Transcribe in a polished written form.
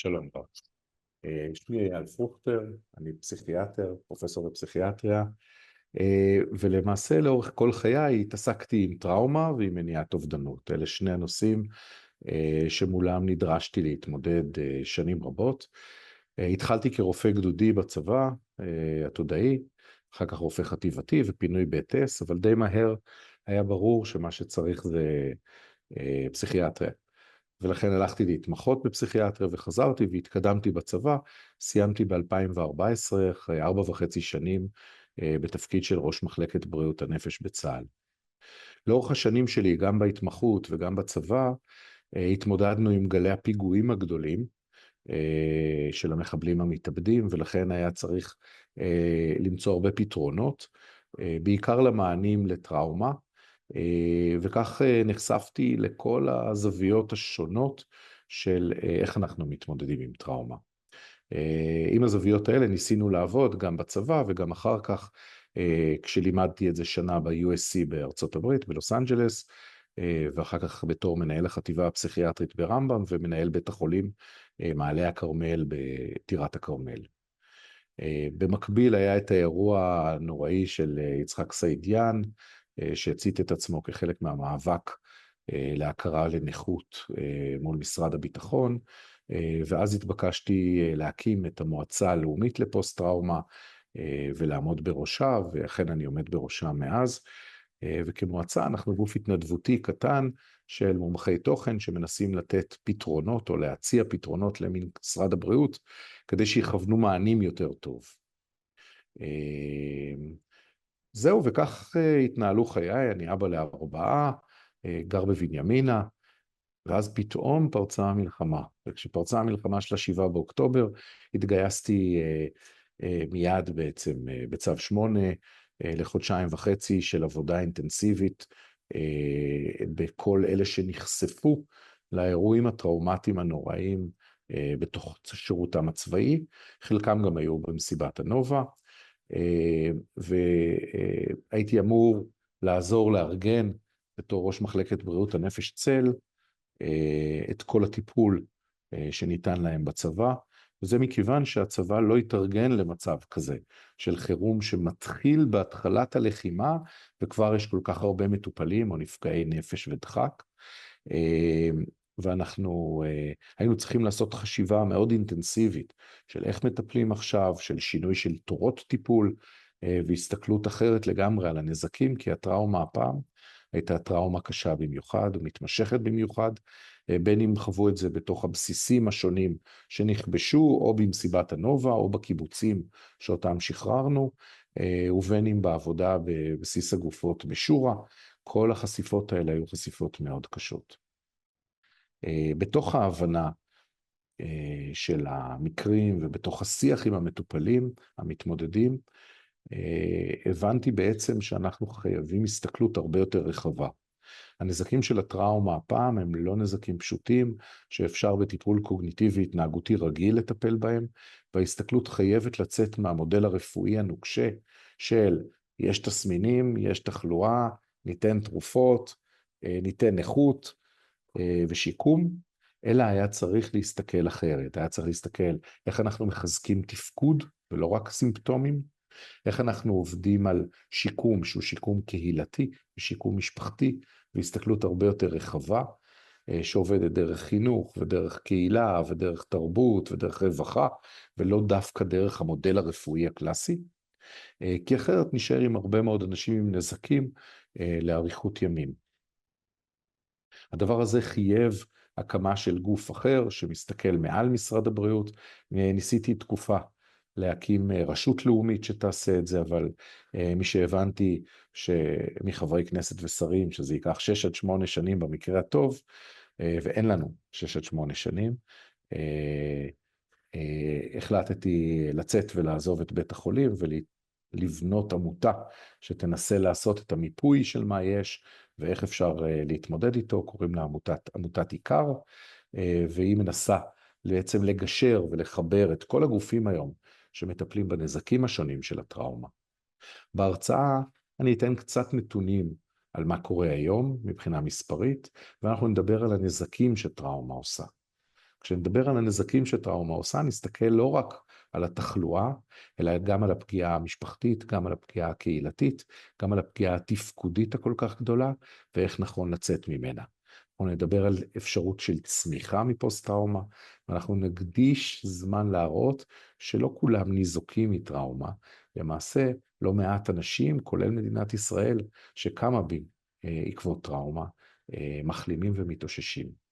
שלום רב. שמי אייל פרוכטר, אני פסיכיאטר, פרופסור בפסיכיאטריה, ולמעשה לאורך כל חיי התעסקתי עם טראומה ועם מניעת אובדנות. אלה שני הנושאים שמולם נדרשתי להתמודד שנים רבות. התחלתי כרופא גדודי בצבא, התודעי, אחר כך רופא חטיבתי ופינוי בית-אס, אבל די מהר היה ברור שמה שצריך זה פסיכיאטריה. ולכן הלכתי להתמחות בפסיכיאטריה וחזרתי והתקדמתי בצבא. סיימתי ב-2014 אחרי 4.5 שנים בתפקיד של ראש מחלקת בריאות הנפש בצה"ל. לאורך השנים שלי, גם בהתמחות וגם בצבא, התמודדנו עם גלי הפיגועים הגדולים של המחבלים המתאבדים, ולכן היה צריך למצוא הרבה פתרונות, בעיקר למענים לטראומה, וכך נחשפתי לכל הזוויות השונות של איך אנחנו מתמודדים עם טראומה. עם הזוויות האלה ניסינו לעבוד גם בצבא וגם אחר כך, כשלימדתי את זה שנה ב-USC בארצות הברית, בלוס אנג'לס, ואחר כך בתור מנהל החטיבה הפסיכיאטרית ברמב"ם ומנהל בית החולים מעלה הכרמל בטירת הכרמל. במקביל היה את האירוע הנוראי של יצחק סעידיאן, שהצית את עצמו כחלק מהמאבק להכרה לנכות מול משרד הביטחון, ואז התבקשתי להקים את המועצה הלאומית לפוסט טראומה ולעמוד בראשה, ואכן אני עומד בראשה מאז. וכמועצה אנחנו גוף התנדבותי קטן של מומחי תוכן שמנסים לתת פתרונות או להציע פתרונות למשרד הבריאות כדי שיכוונו מענים יותר טוב. זהו, וכך התנהלו חיי. אני אבא ל4, גר בבנימינה, ואז פתאום פרצה המלחמה. וכשפרצה המלחמה של 7 באוקטובר, התגייסתי מיד בעצם בצו 8, לחודשיים וחצי של עבודה אינטנסיבית בכל אלה שנחשפו לאירועים הטראומטיים הנוראים בתוך שירותם הצבאי. חלקם גם היו במסיבת הנובה, והייתי אמור לעזור לארגן בתור ראש מחלקת בריאות הנפש צל את כל הטיפול שניתן להם בצבא, וזה מכיוון שהצבא לא התארגן למצב כזה של חירום שמתחיל בהתחלת הלחימה וכבר יש כל כך הרבה מטופלים או נפגעי נפש ודחק, ואנחנו היינו צריכים לעשות חשיבה מאוד אינטנסיבית של איך מטפלים עכשיו, של שינוי של תורות טיפול והסתכלות אחרת לגמרי על הנזקים, כי הטראומה הפעם הייתה טראומה קשה במיוחד ומתמשכת במיוחד, בין אם חוו את זה בתוך הבסיסים השונים שנכבשו, או במסיבת הנובה, או בקיבוצים שאותם שחררנו, ובין אם בעבודה בבסיס הגופות בשורה. כל החשיפות האלה היו חשיפות מאוד קשות. בתוך ההבנה של המקרים ובתוך השיח עם המטופלים, המתמודדים, הבנתי בעצם שאנחנו חייבים הסתכלות הרבה יותר רחבה. הנזקים של הטראומה הפעם הם לא נזקים פשוטים שאפשר בטיפול קוגניטיבי התנהגותי רגיל לטפל בהם, וההסתכלות חייבת לצאת מהמודל הרפואי הנוקשה של יש תסמינים, יש תחלואה, ניתן תרופות, ניתן נכות ושיקום, אלא היה צריך להסתכל אחרת. היה צריך להסתכל איך אנחנו מחזקים תפקוד ולא רק סימפטומים, איך אנחנו עובדים על שיקום שהוא שיקום קהילתי ושיקום משפחתי, והסתכלות הרבה יותר רחבה, שעובדת דרך חינוך ודרך קהילה ודרך תרבות ודרך רווחה, ולא דווקא דרך המודל הרפואי הקלאסי, כי אחרת נשאר עם הרבה מאוד אנשים עם נזקים לאריכות ימים. הדבר הזה חייב הקמה של גוף אחר שמסתכל מעל משרד הבריאות. ניסיתי תקופה להקים רשות לאומית שתעשה את זה, אבל מי שהבנתי מחברי כנסת ושרים שזה ייקח 6 עד 8 שנים במקרה הטוב, ואין לנו 6 עד 8 שנים, החלטתי לצאת ולעזוב את בית החולים ולבנות עמותה שתנסה לעשות את המיפוי של מה יש ואיך אפשר להתמודד איתו. קוראים לה עמותת עיקר, והיא מנסה בעצם לגשר ולחבר את כל הגופים היום שמטפלים בנזקים השונים של הטראומה. בהרצאה אני אתן קצת נתונים על מה קורה היום מבחינה מספרית, ואנחנו נדבר על הנזקים שטראומה עושה. כשנדבר על הנזקים שטראומה עושה, נסתכל לא רק על התחלואה, אלא גם על הפגיעה המשפחתית, גם על הפגיעה הקהילתית, גם על הפגיעה התפקודית הכל כך גדולה, ואיך נכון לצאת ממנה. אנחנו נדבר על אפשרות של צמיחה מפוסט-טראומה, ואנחנו נקדיש זמן להראות שלא כולם ניזוקים מטראומה. למעשה, לא מעט אנשים, כולל מדינת ישראל, שקמה בעקבות טראומה, מחלימים ומתאוששים.